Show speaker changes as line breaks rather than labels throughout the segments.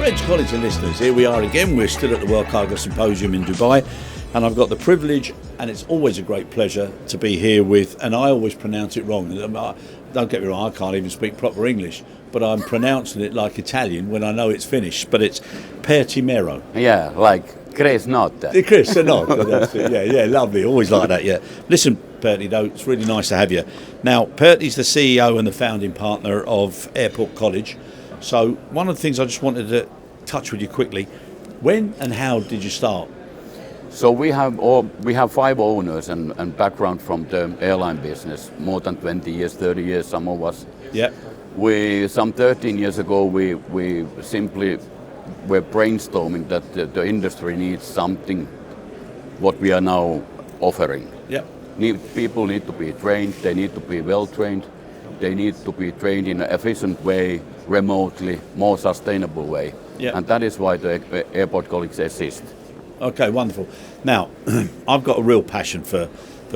Friends, colleagues and listeners, here we are again. We're still at the World Cargo Symposium in Dubai, and I've got the privilege, and it's always a great pleasure to be here with, and I always pronounce it wrong. Don't get me wrong, I can't even speak proper English, but I'm pronouncing it like Italian when I know it's Finnish, but it's Pertti Mero.
Yeah, like Chris Notte.
Chris Notte, that's it. Yeah, lovely, always like that, yeah. Listen, Pertti, though, it's really nice to have you. Now, Pertti's the CEO and the founding partner of Airport College. So one of the things I just wanted to touch with you quickly, when and how did you start?
So we have 5 owners and background from the airline business, more than 20 years, 30 years, some of us.
Yeah.
Some 13 years ago, we simply were brainstorming that the industry needs something what we are now offering.
Yeah.
People need to be trained, they need to be well trained, they need to be trained in an efficient way, remotely, more sustainable way.
Yeah.
And that is why the Airport College exists.
Okay, wonderful. Now, I've got a real passion for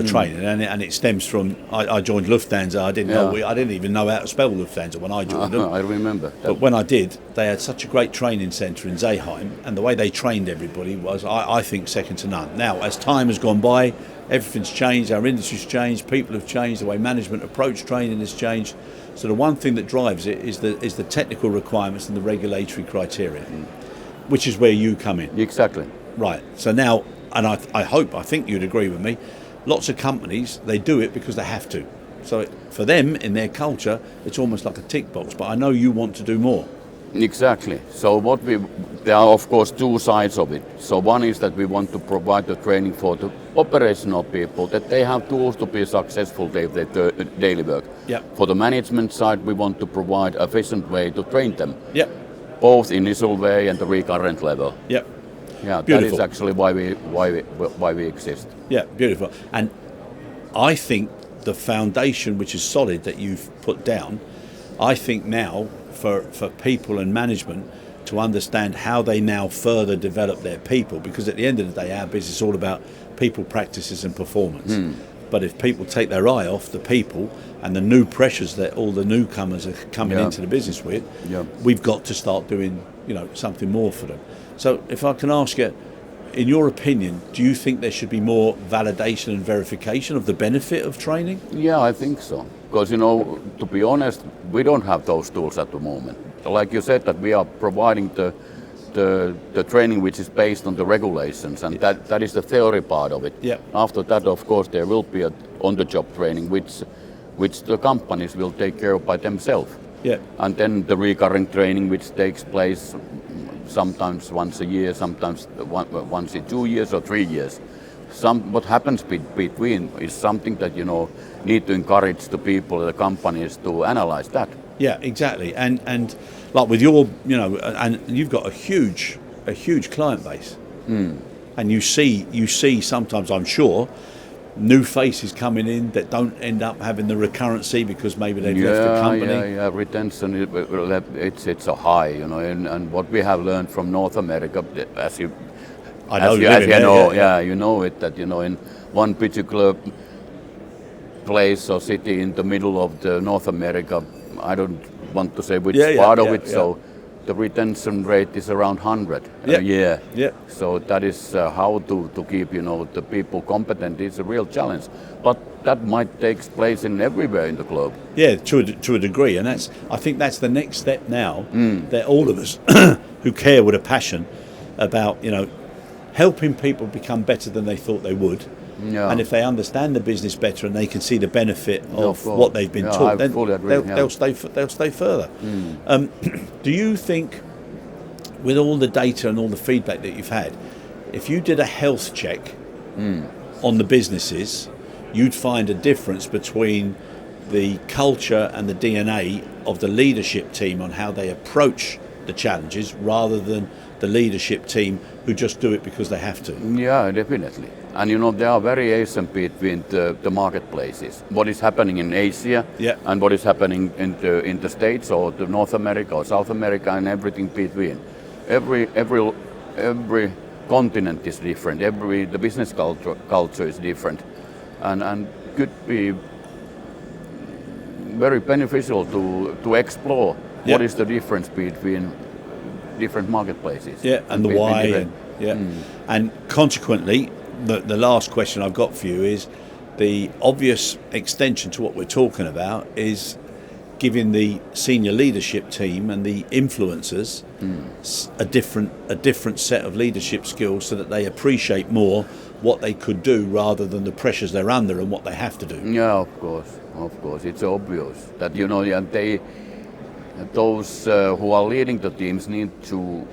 training, and it stems from I joined Lufthansa. I didn't even know how to spell Lufthansa when I joined them.
I remember.
But when I did, they had such a great training centre in Zeeheim, and the way they trained everybody was, I think, second to none. Now, as time has gone by, everything's changed. Our industry's changed. People have changed. The way management approach training has changed. So the one thing that drives it is the technical requirements and the regulatory criteria, which is where you come in.
Exactly.
Right. So now, and I think you'd agree with me, lots of companies, they do it because they have to. So for them, in their culture, it's almost like a tick box. But I know you want to do more.
Exactly. So there are of course 2 sides of it. So one is that we want to provide the training for the operational people, that they have tools to be successful with their daily work.
Yeah.
For the management side, we want to provide an efficient way to train them.
Yeah.
Both initial way and the recurrent level.
Yeah.
Yeah,
Beautiful.
that is actually why we exist.
Yeah, beautiful. And I think the foundation, which is solid, that you've put down, I think now for people and management to understand how they now further develop their people, because at the end of the day, our business is all about people, practices and performance. But if people take their eye off the people and the new pressures that all the newcomers are coming into the business with, we've got to start doing, something more for them. So if I can ask you, in your opinion, do you think there should be more validation and verification of the benefit of training?
Yeah, I think so. Because, to be honest, we don't have those tools at the moment. Like you said, that we are providing the training which is based on the regulations, and that is the theory part of it.
Yeah.
After that, of course, there will be on-the-job training which the companies will take care of by themselves.
Yeah.
And then the recurring training which takes place sometimes once a year, sometimes once in 2 years or 3 years. What happens between is something that need to encourage the people, the companies to analyze that.
Yeah, exactly. And like with your, and you've got a huge client base, and you see sometimes, I'm sure, new faces coming in that don't end up having the recurrency because maybe they've left the company.
Yeah, retention it's a high, and what we have learned from North America, you know it, that in one particular place or city in the middle of the North America, I don't want to say which part of it. So the retention rate is around 100 a year. Yeah. So that is how to keep the people competent is a real challenge. But that might take place in everywhere in the globe.
Yeah, to a degree, and I think that's the next step now. That all of us who care with a passion about helping people become better than they thought they would. Yeah. And if they understand the business better and they can see the benefit of what they've been taught, then they'll stay further. Do you think, with all the data and all the feedback that you've had, if you did a health check on the businesses, you'd find a difference between the culture and the DNA of the leadership team on how they approach the challenges rather than the leadership team who just do it because they have to?
Yeah, definitely. And there are variations between the marketplaces. What is happening in Asia and what is happening in the States or the North America or South America and everything between. Every continent is different. The business culture is different, and could be very beneficial to explore what is the difference between different marketplaces.
Yeah, and the why. And consequently, the last question I've got for you is the obvious extension to what we're talking about is giving the senior leadership team and the influencers a different set of leadership skills so that they appreciate more what they could do rather than the pressures they're under and what they have to do.
Yeah, of course, it's obvious that and those who are leading the teams need to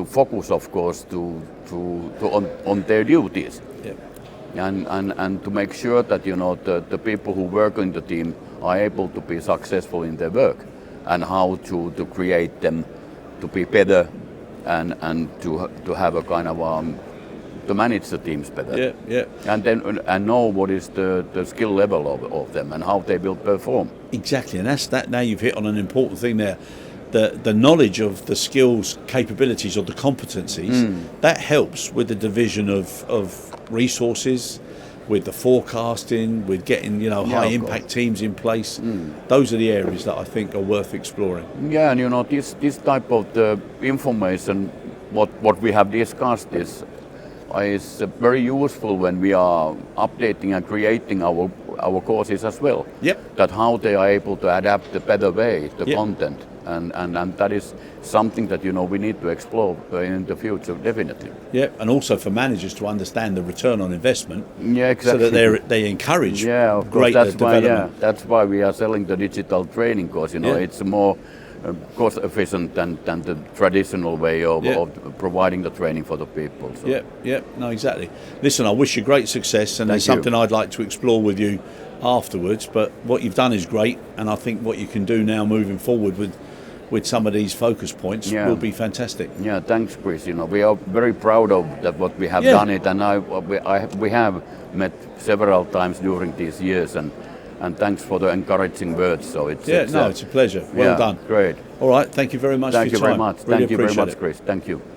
focus, of course, on their duties.
Yeah.
And to make sure that the people who work in the team are able to be successful in their work, and how to create them to be better, and to have a kind of to manage the teams better. And know what is the skill level of them and how they will perform.
Exactly, and that's that. Now you've hit on an important thing there. The knowledge of the skills, capabilities, or the competencies, that helps with the division of resources, with the forecasting, with getting high impact teams in place. Those are the areas that I think are worth exploring.
Yeah, and this type of the information, what we have discussed is very useful when we are updating and creating our courses as well.
Yep.
That how they are able to adapt the better way the content. And that is something that we need to explore in the future, definitely.
Yeah, and also for managers to understand the return on investment.
Yeah, exactly.
So that they encourage
of
great
course,
development.
That's why we are selling the digital training course. It's more cost efficient than the traditional way of providing the training for the people. So.
No, exactly. Listen, I wish you great success, and there's something I'd like to explore with you afterwards. But what you've done is great, and I think what you can do now moving forward with some of these focus points will be fantastic.
Yeah, thanks, Chris. We are very proud of that what we have done it, and we have met several times during these years, and thanks for the encouraging words. So it's
a pleasure. Well done.
Great.
All right, thank you very much for your time.
Thank you very much.
Really
Thank you very much,
it.
Chris. Thank you.